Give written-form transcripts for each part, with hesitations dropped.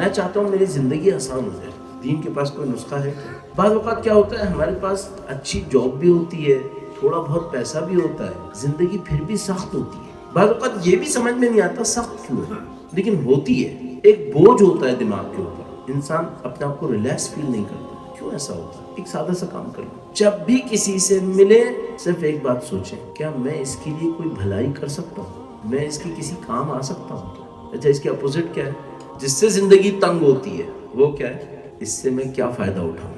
میں چاہتا ہوں میری زندگی آسان ہو جائے. دین کے پاس کوئی نسخہ ہے کیا؟ بعض اوقات کیا ہوتا ہے ہمارے پاس اچھی جاب بھی ہوتی ہے, تھوڑا بہت پیسہ بھی ہوتا ہے, زندگی پھر بھی سخت ہوتی ہے. بعض اوقات یہ بھی سمجھ میں نہیں آتا سخت کیوں ہے, لیکن ہوتی ہے. ایک بوجھ ہوتا ہے دماغ کے اوپر, انسان اپنے آپ کو ریلیکس فیل نہیں کرتا. کیوں ایسا ہوتا ہے؟ ایک سادہ سا کام کر لو, جب بھی کسی سے ملے صرف ایک بات سوچیں, کیا میں اس کے لیے کوئی بھلائی کر سکتا ہوں, میں اس کے کسی کام آ سکتا ہوں. اچھا اس کے اپوزٹ کیا ہے, جس سے زندگی تنگ ہوتی ہے وہ کیا ہے, اس سے میں کیا فائدہ اٹھاؤں,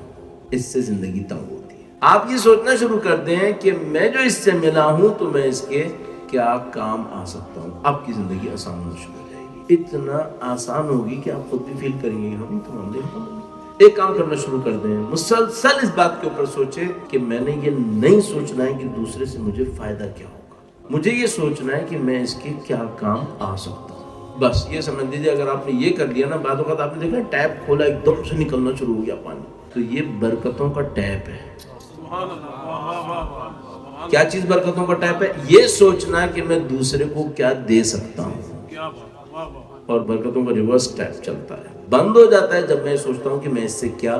اس سے زندگی تنگ ہوتی ہے. آپ یہ سوچنا شروع کر دیں کہ میں جو اس سے ملا ہوں تو میں اس کے کیا کام آ سکتا ہوں. آپ کی زندگی آسان ہونا شروع ہو جائے گی, اتنا آسان ہوگی کہ آپ خود بھی فیل کریں گے ہم تو ہم دیکھتے ہیں. ایک کام کرنا شروع کر دیں, مسلسل اس بات کے اوپر سوچیں کہ میں نے یہ نہیں سوچنا ہے کہ دوسرے سے مجھے فائدہ کیا ہوگا, مجھے یہ سوچنا ہے کہ میں اس کے کیا کام آ سکتا ہوں. بس یہ سمجھ لیجیے, اگر آپ نے یہ کر لیا نا, بعض اوقات آپ نے دیکھا ٹیپ کھولا ایک دم سے نکلنا شروع ہو گیا پانی, تو یہ برکتوں کا ٹیپ ہے. کیا چیز برکتوں کا ٹیپ ہے؟ یہ سوچنا کہ میں دوسرے کو کیا دے سکتا ہوں. اور برکتوں کا ریورس ٹیپ چلتا ہے, بند ہو جاتا ہے جب میں سوچتا ہوں کہ میں اس سے کیا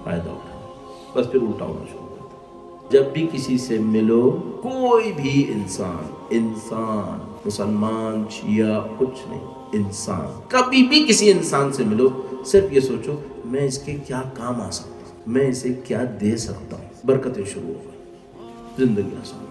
فائدہ اٹھاؤں. بس پھر الٹا ہونا شروع کرتا ہے. جب بھی کسی سے ملو, کوئی بھی انسان مسلمان شیعہ کچھ نہیں, انسان, کبھی بھی کسی انسان سے ملو صرف یہ سوچو میں اس کے کیا کام آ سکتا ہوں, میں اسے کیا دے سکتا ہوں. برکتیں شروع ہو گئی, زندگی آسان.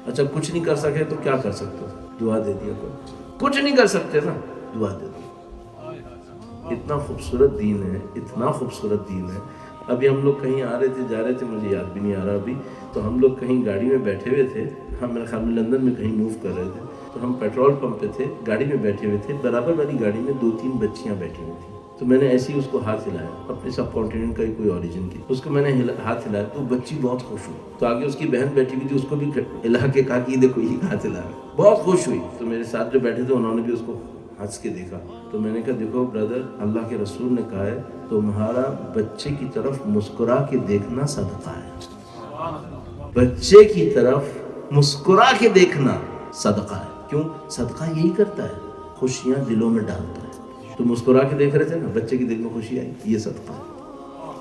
اچھا کچھ نہیں کر سکے تو کیا کر سکتے ہو؟ دعا دے دیا کرو. کچھ نہیں کر سکتے نا, دعا دے دو. اتنا خوبصورت دین ہے, اتنا خوبصورت دین ہے. ابھی ہم لوگ کہیں آ رہے تھے, جا رہے تھے, مجھے یاد بھی نہیں آ رہا ابھی, تو ہم لوگ کہیں گاڑی میں بیٹھے ہوئے تھے, ہم میرے خیال میں لندن میں کہیں موو کر رہے تھے, تو ہم پیٹرول پمپ پہ تھے, گاڑی میں بیٹھے ہوئے تھے, برابر والی گاڑی میں 2-3 بچیاں بیٹھی ہوئی تھیں. تو میں نے ایسے ہی اس کو ہاتھ ہلایا, اپنے سب کانٹیننٹ کا ہی کوئی اوریجن کی, اس کو میں نے ہاتھ ہلایا تو بچی بہت خوش ہوئی. تو آگے اس کی بہن بیٹھی ہوئی تھی, اس کو بھی ہلا کے کہا کہ دیکھو یہ ہاتھ ہلایا, بہت خوش ہوئی. تو میرے ساتھ جو بیٹھے تھے انہوں نے بھی اس کو ہنس کے دیکھا. تو میں نے کہا دیکھو برادر, اللہ کے رسول نے کہا ہے تمہارا بچے کی طرف مسکرا کے دیکھنا صدقہ ہے. بچے کی طرف مسکرا کے دیکھنا صدقہ ہے. کیوں؟ صدقہ یہی کرتا ہے, خوشیاں دلوں میں ڈالتا ہے. تو مسکرا کے دیکھ رہے تھے نا, بچے کے دل میں خوشی آئی, یہ صدقہ ہے,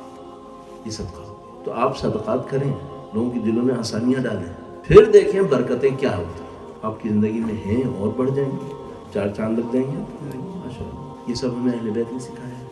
یہ صدقہ. تو آپ صدقات کریں, لوگوں کے دلوں میں آسانیاں ڈالیں, پھر دیکھیں برکتیں کیا ہوتی ہیں آپ کی زندگی میں ہیں, اور بڑھ جائیں گی, 4 چاند لگ جائیں گے. ماشاءاللہ یہ سب ہمیں اہل بیت نے سکھایا ہے.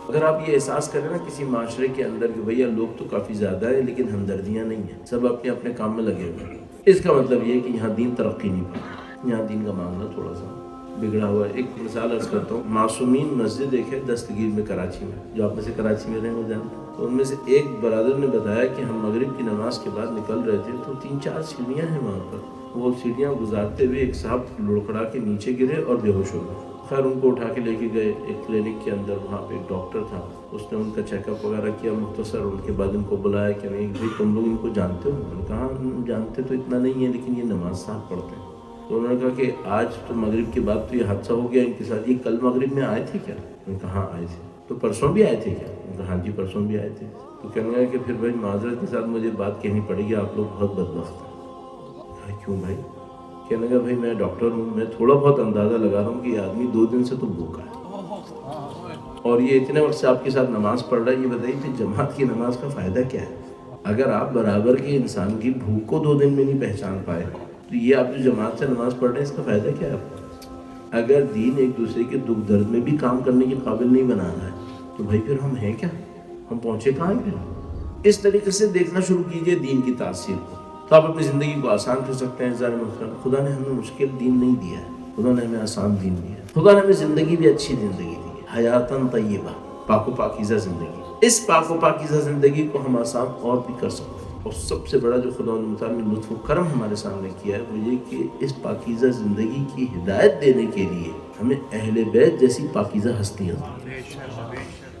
اگر آپ یہ احساس کریں نا کسی معاشرے کے اندر کہ بھیا لوگ تو کافی زیادہ ہیں لیکن ہمدردیاں نہیں ہیں, سب اپنے اپنے کام میں لگے ہوئے ہیں, اس کا مطلب یہ ہے کہ یہاں دین ترقی نہیں پا, یہاں دین کا معاملہ تھوڑا سا بگڑا ہوا ہے. ایک مثال عرض کرتا ہوں, معصومین مسجد ایک ہے دستگیر میں کراچی میں, جو آپ میں سے کراچی میں رہے وہ جانتے ہیں. تو ان میں سے ایک برادر نے بتایا کہ ہم مغرب کی نماز کے بعد نکل رہے تھے تو 3-4 سیڑھیاں ہیں وہاں پر, وہ سیڑھیاں گزارتے ہوئے ایک صاحب لڑکھڑا کے نیچے گرے اور بے ہوش ہو گئے. خیر ان کو اٹھا کے لے کے گئے ایک کلینک کے اندر, وہاں پہ ایک ڈاکٹر تھا, اس نے ان کا چیک اپ وغیرہ کیا مختصر. ان کے بعد ان کو بلایا کہ نہیں بھائی تم لوگ ان کو جانتے ہو؟ انہوں نے کہا ہم جانتے تو اتنا نہیں ہے لیکن یہ نماز صاحب پڑھتے ہیں. تو انہوں نے کہا کہ آج تو مغرب کے بعد تو یہ حادثہ ہو گیا ان کے ساتھ, یہ کل مغرب میں آئے تھے کیا؟ انہوں نے کہا ہاں آئے تھے. تو پرسوں بھی آئے تھے کیا؟ انہوں نے کہا ہاں جی پرسوں بھی آئے تھے. تو کہنے لگا کہ پھر بھائی معذرت کے ساتھ مجھے بات کہنی پڑے گی, آپ لوگ بہت بدبخت ہیں. کیوں بھائی؟ کہنے لگا بھائی میں ڈاکٹر ہوں, میں تھوڑا بہت اندازہ لگا رہا ہوں کہ یہ آدمی 2 دن سے تو بھوکا ہے, اور یہ اتنے وقت سے آپ کے ساتھ نماز پڑھ رہا ہے. یہ بتائیے کہ جماعت کی نماز کا فائدہ کیا ہے؟ اگر آپ برابر کے انسان کی بھوک کو 2 دن میں نہیں پہچان پائے تو یہ آپ جو جماعت سے نماز پڑھ رہے ہیں اس کا فائدہ کیا ہے آپ کو؟ اگر دین ایک دوسرے کے دکھ درد میں بھی کام کرنے کے قابل نہیں بنا رہا ہے تو بھائی پھر ہم ہیں کیا؟ ہم پہنچے کہاں ہیں پھر؟ اس طریقے سے دیکھنا شروع کیجئے دین کی تاثیر کو, تو آپ اپنی زندگی کو آسان کر سکتے ہیں. ظاہر محترم, خدا نے ہمیں مشکل دین نہیں دیا ہے, خدا نے ہمیں آسان دین دیا ہے. خدا نے ہمیں زندگی بھی اچھی زندگی دی ہے, حیاتاً طیبہ, پاک و پاکیزہ زندگی. اس پاک و پاکیزہ زندگی کو ہم آسان اور بھی کر سکتے ہیں. اور سب سے بڑا جو خدا نے لطف و کرم ہمارے سامنے کیا ہے وہ یہ کہ اس پاکیزہ زندگی کی ہدایت دینے کے لیے ہمیں اہل بیت جیسی پاکیزہ ہستیاں دی,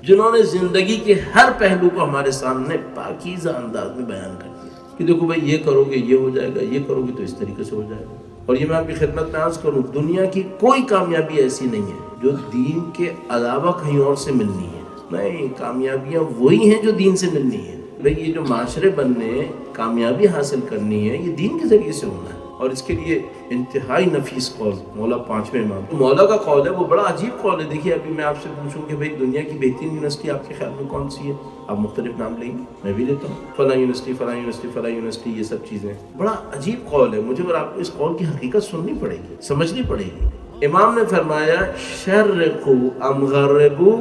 جنہوں نے زندگی کے ہر پہلو کو ہمارے سامنے پاکیزہ انداز میں بیان کر دیا کہ دیکھو بھائی یہ کرو گے یہ ہو جائے گا, یہ کرو گے تو اس طریقے سے ہو جائے گا. اور یہ میں آپ کی خدمت میں عرض کروں, دنیا کی کوئی کامیابی ایسی نہیں ہے جو دین کے علاوہ کہیں اور سے ملنی ہے. نہیں, کامیابیاں وہی ہیں جو دین سے ملنی ہیں. بھئی یہ جو معاشرے بننے, کامیابی حاصل کرنی ہے, یہ دین کے ذریعے سے ہونا ہے. اور اس کے لیے انتہائی نفیس قول مولا پانچویں امام. مولا کا قول ہے وہ بڑا عجیب قول ہے. دیکھیے ابھی میں آپ سے پوچھوں کہ بھائی دنیا کی بہترین یونیورسٹی آپ کے خیال میں کون سی ہے؟ آپ مختلف نام لیں گے, میں بھی لیتا ہوں فلاں یونیورسٹی فلاں یونیورسٹی فلاں یونیورسٹی, یہ سب چیزیں. بڑا عجیب قول ہے مجھے, اور آپ کو اس قول کی حقیقت سننی پڑے گی, سمجھنی پڑے گی. امام نے فرمایا شرقو ام غربو,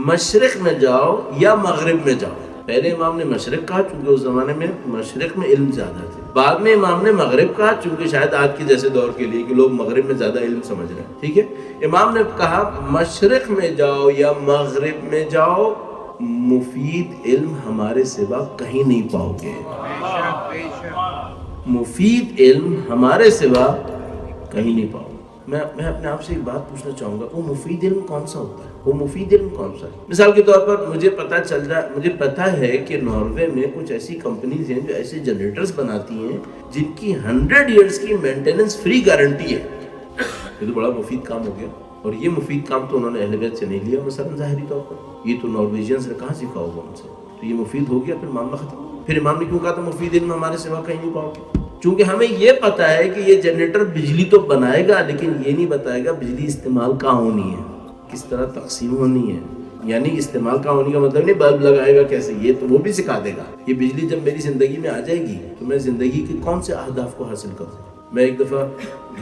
مشرق میں جاؤ یا مغرب میں جاؤ. پہلے امام نے مشرق کہا چونکہ اس زمانے میں مشرق میں علم زیادہ تھے. بعد میں امام نے مغرب کہا چونکہ شاید آج کے جیسے دور کے لیے کہ لوگ مغرب میں زیادہ علم سمجھ رہے ہیں. ٹھیک ہے, امام نے کہا مشرق میں جاؤ یا مغرب میں جاؤ, مفید علم ہمارے سوا کہیں نہیں پاؤ گے. مفید علم ہمارے سوا کہیں نہیں پاؤ. میں اپنے آپ سے ایک بات پوچھنا چاہوں گا, وہ مفید علم کون سا ہوتا ہے؟ وہ مفید علم کون سا ہے؟ مثال کے طور پر مجھے پتا ہے کہ ناروے میں کچھ ایسی کمپنیز ہیں جو ایسے جنریٹرز بناتی ہیں جن کی 100 ایئرز کی مینٹیننس فری گارنٹی ہے. یہ تو بڑا مفید کام ہو گیا, اور یہ مفید کام تو انہوں نے اہل بیت سے نہیں لیا مثلا ظاہری طور پر, یہ تو نارویجینز نے کہاں سیکھا ہوگا ان سے, تو یہ مفید ہو گیا, پھر معاملہ ختم. پھر امام نے کیوں کہا تھا مفید علم ہمارے سوا کہیں نہیں پاؤ گے؟ چونکہ ہمیں یہ پتا ہے کہ یہ جنریٹر بجلی تو بنائے گا لیکن یہ نہیں بتائے گا بجلی استعمال کہاں ہونی ہے, کس طرح تقسیم ہونی ہے. یعنی استعمال کہاں ہونے کا مطلب نہیں بلب لگائے گا کیسے, یہ تو وہ بھی سکھا دے گا. یہ بجلی جب میری زندگی میں آ جائے گی تو میں زندگی کے کون سے اہداف کو حاصل کروں. میں ایک دفعہ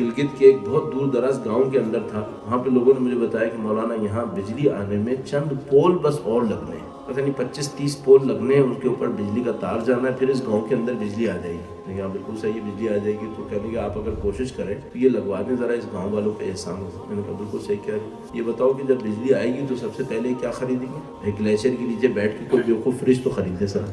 گلگت کے ایک بہت دور دراز گاؤں کے اندر تھا, وہاں پہ لوگوں نے مجھے بتایا کہ مولانا یہاں بجلی آنے میں چند پول بس اور لگنے ہیں, پتہ نہیں 25-30 پول لگنے ہیں, اس کے اوپر بجلی کا تار جانا ہے, پھر اس گاؤں کے اندر بجلی آ جائے گی. یہاں بالکل صحیح بجلی آ جائے گی. تو کہنے کہ آپ اگر کوشش کریں تو یہ لگوا دیں ذرا, اس گاؤں والوں پہ احسان ہو. میں نے کہا بالکل صحیح کہہ رہے ہیں. یہ بتاؤ کہ جب بجلی آئے گی تو سب سے پہلے کیا خریدیں گے؟ ایک گلیشیئر کے نیچے بیٹھ کے کوئی بیوقوف فریج تو خریدے سر,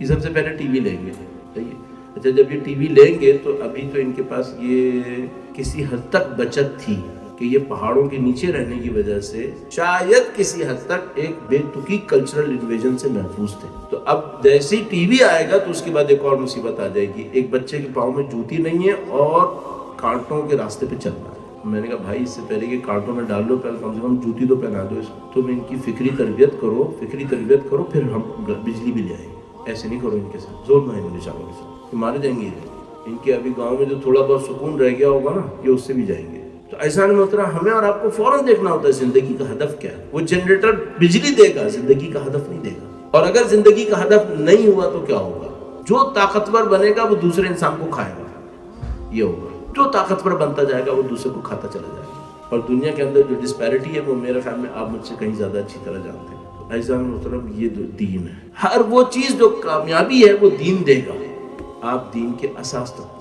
یہ سب سے پہلے ٹی وی لیں گے. صحیح ہے. اچھا جب یہ ٹی وی لیں گے تو ابھی تو ان کے پاس یہ کسی حد تک بچت تھی کہ یہ پہاڑوں کے نیچے رہنے کی وجہ سے شاید کسی حد تک ایک بے تکی کلچرل انویژن سے محفوظ تھے. تو اب جیسے ٹی وی آئے گا تو اس کے بعد ایک اور مصیبت آ جائے گی, ایک بچے کے پاؤں میں جوتی نہیں ہے اور کانٹوں کے راستے پہ چلنا ہے. میں نے کہا بھائی اس سے پہلے کہ کانٹوں میں ڈال لو, پہلے کم سے کم جوتی تو پہنا دو اس کو. تم ان کی فکری تربیت کرو پھر ہم بجلی بھی لے آئیں گے. ایسے نہیں کرو ان کے ساتھ, زور نہ انگلش آؤ سے مارے جائیں گے. ان کے ابھی گاؤں میں جو تھوڑا بہت سکون رہ گیا ہوگا نا, یہ اس سے بھی جائیں گے. تو ایسا نہیں ہوتا, ہمیں اور آپ کو فوراً دیکھنا ہوتا ہے زندگی کا ہدف کیا ہے. وہ جنریٹر بجلی دے گا, زندگی کا ہدف نہیں دے گا. اور اگر زندگی کا ہدف نہیں ہوا تو کیا ہوگا؟ جو طاقتور بنے گا وہ دوسرے انسان کو کھائے گا, یہ ہوگا. جو طاقتور بنتا جائے گا وہ دوسرے کو کھاتا چلا جائے گا. اور دنیا کے اندر جو ڈسپیرٹی ہے وہ میرے خیال میں آپ مجھ سے کہیں زیادہ اچھی طرح جانتے ہیں. ایسا محترم یہ دین ہے. ہر وہ چیز جو کامیابی ہے وہ دین دے گا, آپ دین کے اساس تک